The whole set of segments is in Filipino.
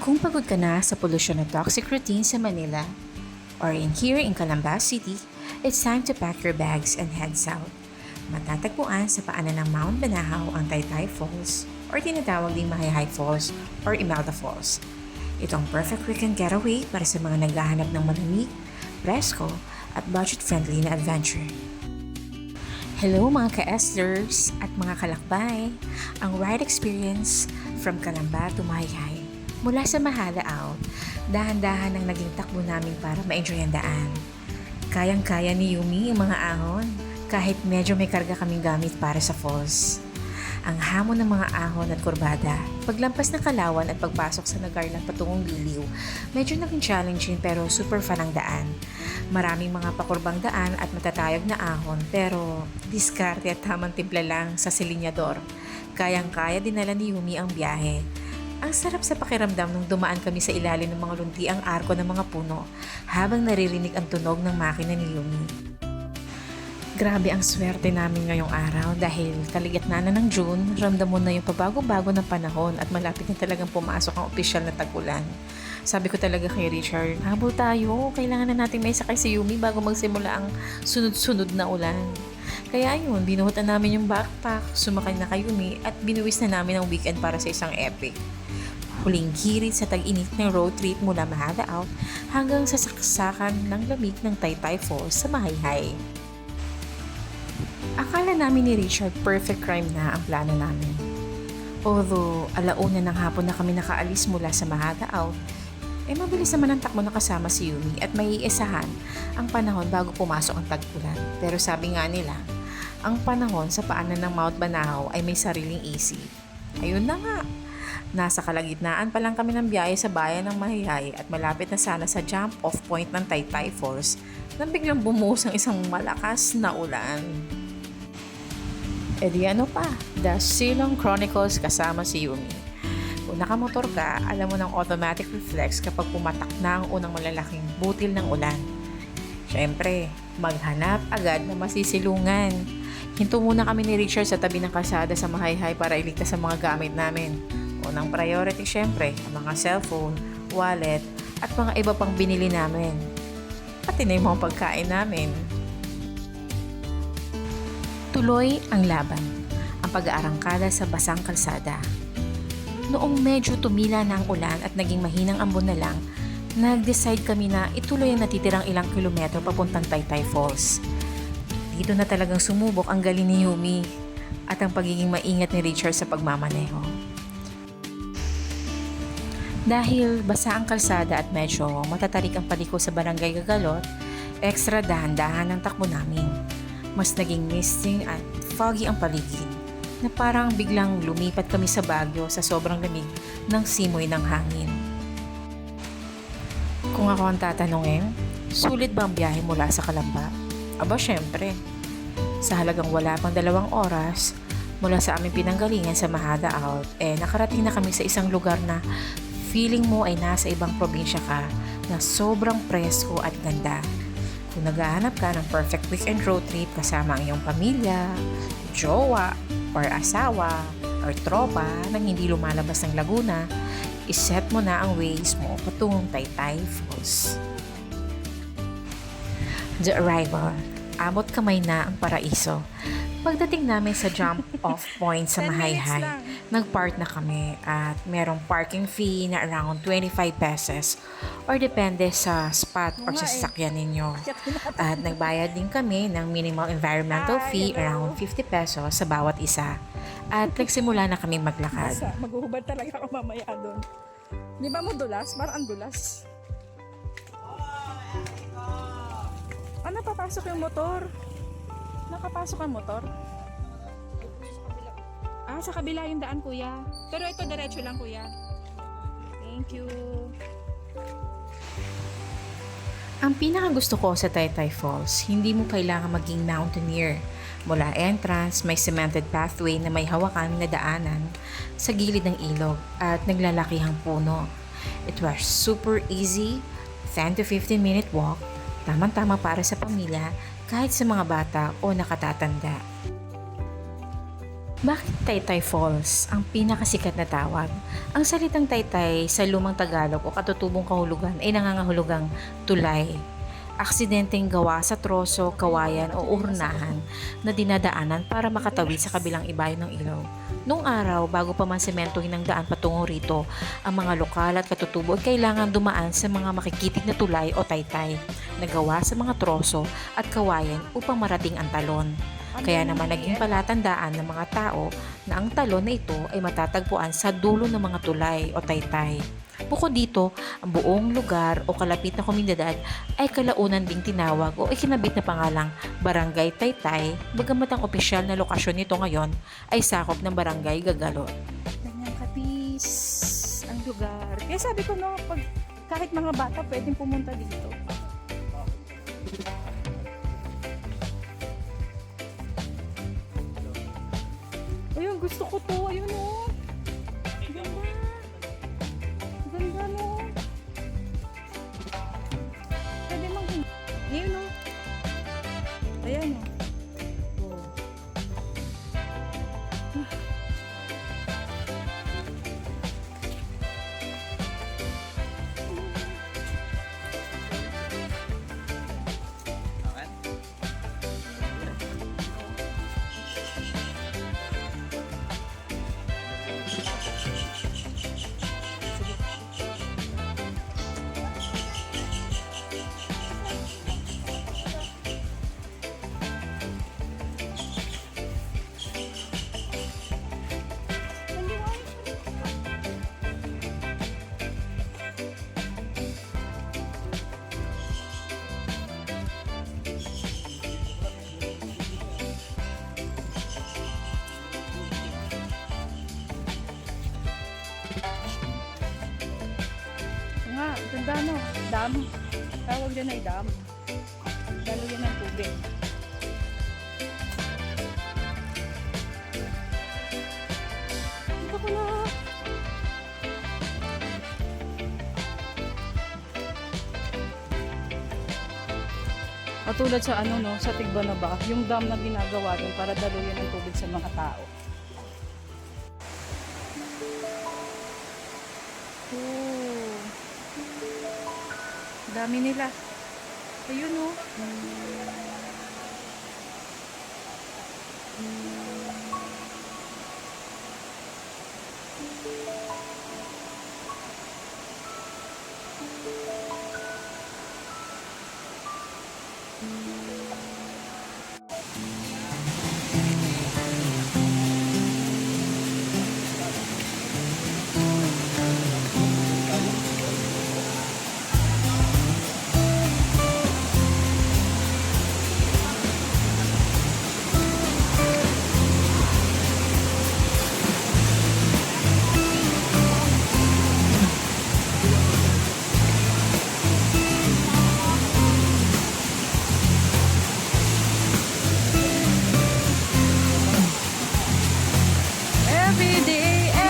Kung pagod ka na sa polusyon at toxic routine sa Manila or here in Calamba City, it's time to pack your bags and head south. Matatagpuan sa paanan ng Mount Banahaw ang Taytay Falls or tinatawag ding Mahayhay Falls or Imelda Falls. Ito ang perfect weekend getaway para sa mga naghahanap ng malamig, presko at budget-friendly na adventure. Hello mga ka-estlers at mga kalakbay! Ang ride experience from Calamba to Mahayhay. Mula sa Mahala Out, dahan-dahan ang naging takbo namin para ma-enjoy ang daan. Kayang-kaya ni Yumi ang mga ahon, kahit medyo may karga kaming gamit para sa falls. Ang hamon ng mga ahon at kurbada, paglampas ng Kalawan at pagpasok sa Nagarlan patungong Giliw, medyo naging challenging pero super fun ang daan. Maraming mga pakurbang daan at matatayog na ahon pero diskarte at tamang timpla lang sa silinyador. Kayang-kaya dinala ni Yumi ang biyahe. Ang sarap sa pakiramdam nung dumaan kami sa ilalim ng mga luntiang arko ng mga puno habang naririnig ang tunog ng makina ni Yumi. Grabe ang swerte namin ngayong araw dahil kaligitnaan na ng June, ramdam mo na yung pabago-bago ng panahon at malapit na talagang pumasok ang opisyal na tag-ulan. Sabi ko talaga kay Richard, habol tayo, kailangan na natin may sakay si Yumi bago magsimula ang sunod-sunod na ulan. Kaya ayun, binuhutan namin yung backpack, sumakay na kay Yumi at binuwis na namin ang weekend para sa isang epic. Huling hirit sa tag-init ng road trip mula Mahala Out hanggang sa saksakan ng lamig ng Taytay Falls sa Mahayhay. Akala namin ni Richard perfect crime na ang plano namin. Although alauna ng hapon na kami nakaalis mula sa Mahala Out, mabilis naman ang takbo na kasama si Yumi at may iisahan ang panahon bago pumasok ang tag-ulan. Pero sabi nga nila, ang panahon sa paanan ng Mount Banahaw ay may sariling AC. Ayun na nga! Nasa kalagitnaan pa lang kami ng biyahe sa bayan ng Mahayhay at malapit na sana sa jump-off point ng Taytay Falls nang biglang bumuhos ang isang malakas na ulan. E di ano pa, The Silong Chronicles kasama si Yumi. Kung nakamotor ka, alam mo ng automatic reflex kapag pumatak na ang unang malalaking butil ng ulan. Siyempre, maghanap agad na masisilungan. Hinto muna kami ni Richard sa tabi ng kalsada sa Mahayhay para iligtas ang mga gamit namin. Unang priority syempre, ang mga cellphone, wallet, at mga iba pang binili namin. Pati na yung mga pagkain namin. Tuloy ang laban, ang pag-aarangkada sa basang kalsada. Noong medyo tumila na ang ulan at naging mahinang ambon na lang, nag-decide kami na ituloy ang natitirang ilang kilometro papuntang Taytay Falls. Dito na talagang sumubok ang galing ni Yumi at ang pagiging maingat ni Richard sa pagmamaneho. Dahil basa ang kalsada at medyo matatarik ang paliko sa barangay Gagalot, extra dahan-dahan ang takbo namin. Mas naging misting at foggy ang paligid, na parang biglang lumipat kami sa Baguio sa sobrang lamig ng simoy ng hangin. Kung ako ang tatanungin, sulit ba ang biyahe mula sa Calamba? Aba syempre, sa halagang wala pang 2 oras, mula sa aming pinanggalingan sa Mahala Out, nakarating na kami sa isang lugar na feeling mo ay nasa ibang probinsya ka na sobrang presko at ganda. Kung naghahanap ka ng perfect weekend road trip kasama ang iyong pamilya, jowa, or asawa, or tropa nang hindi lumalabas ng Laguna, iset mo na ang ways mo patungong Taytay Falls. The arrival. Abot kamay na ang paraiso. Pagdating namin sa jump-off point sa Mahayhay, nag-park na kami at merong parking fee na around 25 pesos or depende sa spot or sa sasakyan ninyo. At nagbayad din kami ng minimal environmental fee around 50 pesos sa bawat isa. At nagsimula na kami maglakad. Maghuhubad talaga ako mamaya doon. Di ba mo dulas? Parang ang dulas. Ano, papasok yung motor? Nakapasok ang motor? Sa kabila yung daan, kuya. Pero ito, diretso lang, kuya. Thank you. Ang pinakagusto ko sa Taytay Falls, hindi mo kailangan maging mountaineer. Mula entrance, may cemented pathway na may hawakan na daanan sa gilid ng ilog at naglalakihang puno. It was super easy, 10 to 15 minute walk, tamang-tama para sa pamilya kahit sa mga bata o nakatatanda. Bakit Taytay Falls ang pinakasikat na tawag? Ang salitang Taytay sa lumang Tagalog o katutubong kahulugan ay nangangahulugang tulay. Aksidenteng gawa sa troso, kawayan o urnahan na dinadaanan para makatawid sa kabilang ibayo ng ilog. Noong araw, bago pa man sementohin ang daan patungo rito, ang mga lokal at katutubo ay kailangan dumaan sa mga makikitig na tulay o taytay na gawa sa mga troso at kawayan upang marating ang talon. Kaya naman naging palatandaan ng mga tao na ang talon na ito ay matatagpuan sa dulo ng mga tulay o taytay. Bukod dito, ang buong lugar o kalapit na komunidad ay kalaunan ding tinawag o ikinabit na pangalang Barangay Taytay, bagamat ang opisyal na lokasyon nito ngayon ay sakop ng Barangay Gagalot. Ganyang kapis ang lugar. Kaya sabi ko no, pag kahit mga bata pwedeng pumunta dito. Ayun, gusto ko to. Ayun o. Ganda. Ganda no. Pwede mang ayun o. Ayan o. Oh. Nga, ganda no. Dam. Tawag dyan ay dam. Lalo yan ang tubig. Ito ko na. Katulad sa ano no, sa Tigbanaba, yung dam na ginagawa din para daluyan ang tubig sa mga tao. Oh. Dami nila. Ayun oh.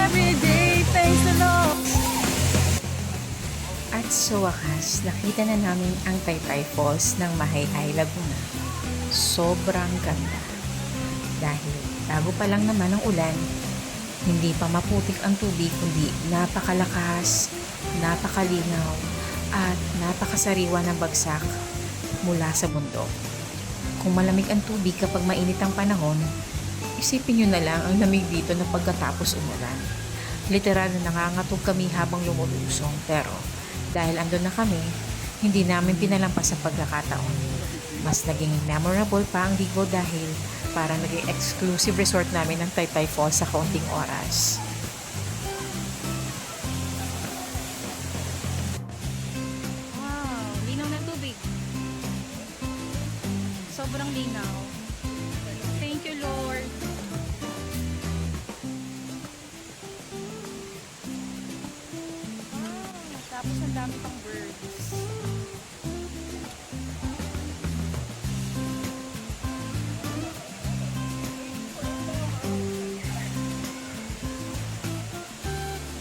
Every day, thanks the Lord. At sa wakas, nakita na namin ang Taytay Falls ng Mahayhay, Laguna. Sobrang ganda. Dahil bago pa lang naman ang ulan, hindi pa maputik ang tubig kundi napakalakas, napakalinaw, at napakasariwa ng bagsak mula sa bundok. Kung malamig ang tubig kapag mainit ang panahon, isipin nyo na lang ang lamig dito na pagkatapos umulan. Literal na nangangatog kami habang lumulusong, pero dahil andun na kami, hindi namin pinalampas ang pagkakataon. Mas naging memorable pa ang ligo dahil parang naging exclusive resort namin ng Taytay Falls sa kaunting oras. Wow, linaw ng tubig. Sobrang linaw. Thank you, Lord. Wow, tapos ang dami pang birds.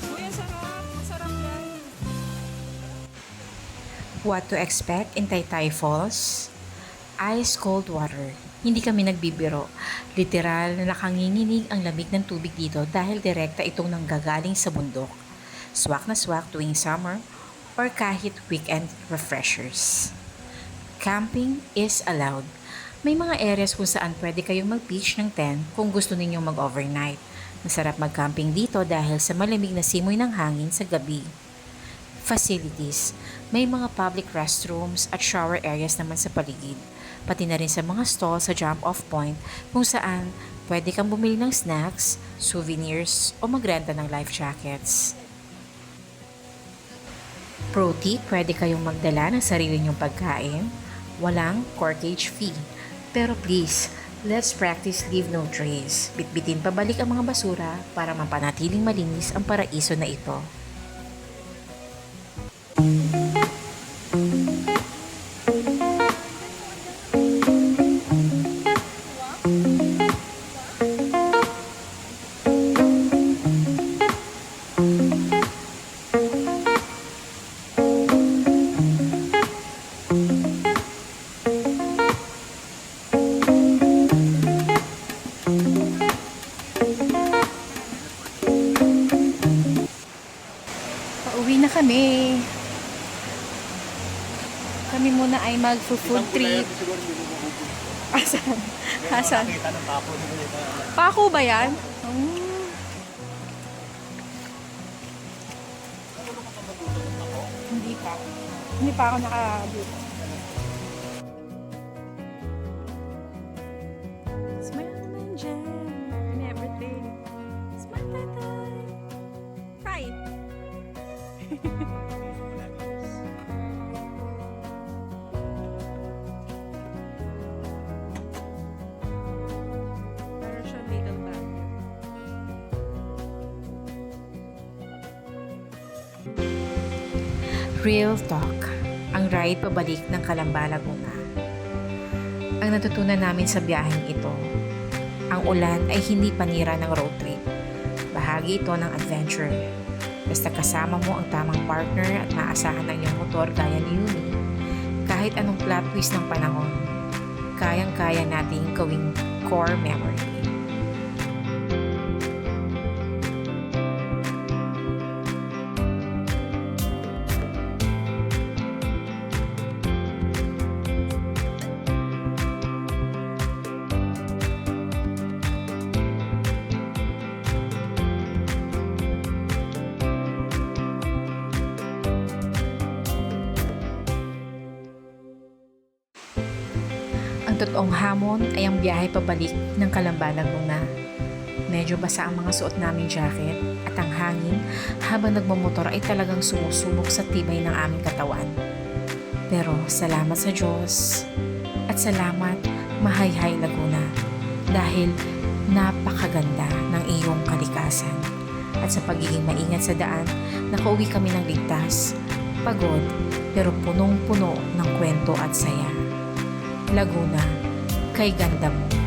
Uy, ang sarap. Masarap yan. What to expect in Taytay Falls? Ice cold water, Hindi kami nagbibiro. Literal na nakanginginig ang lamig ng tubig dito dahil direkta itong nanggagaling sa bundok. Swak na swak tuwing summer or kahit weekend refreshers. Camping is allowed. May mga areas kung saan pwede kayong mag-pitch ng tent kung gusto ninyong mag-overnight. Masarap mag-camping dito dahil sa malamig na simoy ng hangin sa gabi. Facilities. May mga public restrooms at shower areas naman sa paligid. Pati na rin sa mga stall sa jump-off point kung saan pwede kang bumili ng snacks, souvenirs o magrenta ng life jackets. Pro tip, pwede kayong magdala ng sarili nyong pagkain. Walang corkage fee. Pero please, let's practice leave no trace. Bitbitin pabalik ang mga basura para mapanatiling malinis ang paraiso na ito. Pauwi na kami. Kami muna ay mag-food trip. Asan? Asan? Pako ba yan? Hindi pa. Hindi pa ako naka-dito. Smile naman dyan. And everything. Smile, tatay. Hi. Para siya little bag. Real talk, ang ride pabalik ng Calamba, Laguna. Ang natutunan namin sa biyaheng ito, ang ulan ay hindi panira ng road trip. Bahagi ito ng adventure. Basta kasama mo ang tamang partner at maasahan ng iyong motor gaya ni Yumi, kahit anong plot twist ng panahon, kayang-kaya nating gawing core memory. Ang totoong hamon ay ang biyahe pabalik ng Calamba, Laguna. Medyo basa ang mga suot naming jacket at ang hangin habang nagmamotor ay talagang sumusubok sa tibay ng aming katawan. Pero salamat sa Diyos at salamat Mahayhay, Laguna, dahil napakaganda ng iyong kalikasan. At sa pagiging maingat sa daan, nakauwi kami ng ligtas, pagod, pero punong-puno ng kwento at saya. Laguna, kay ganda mo.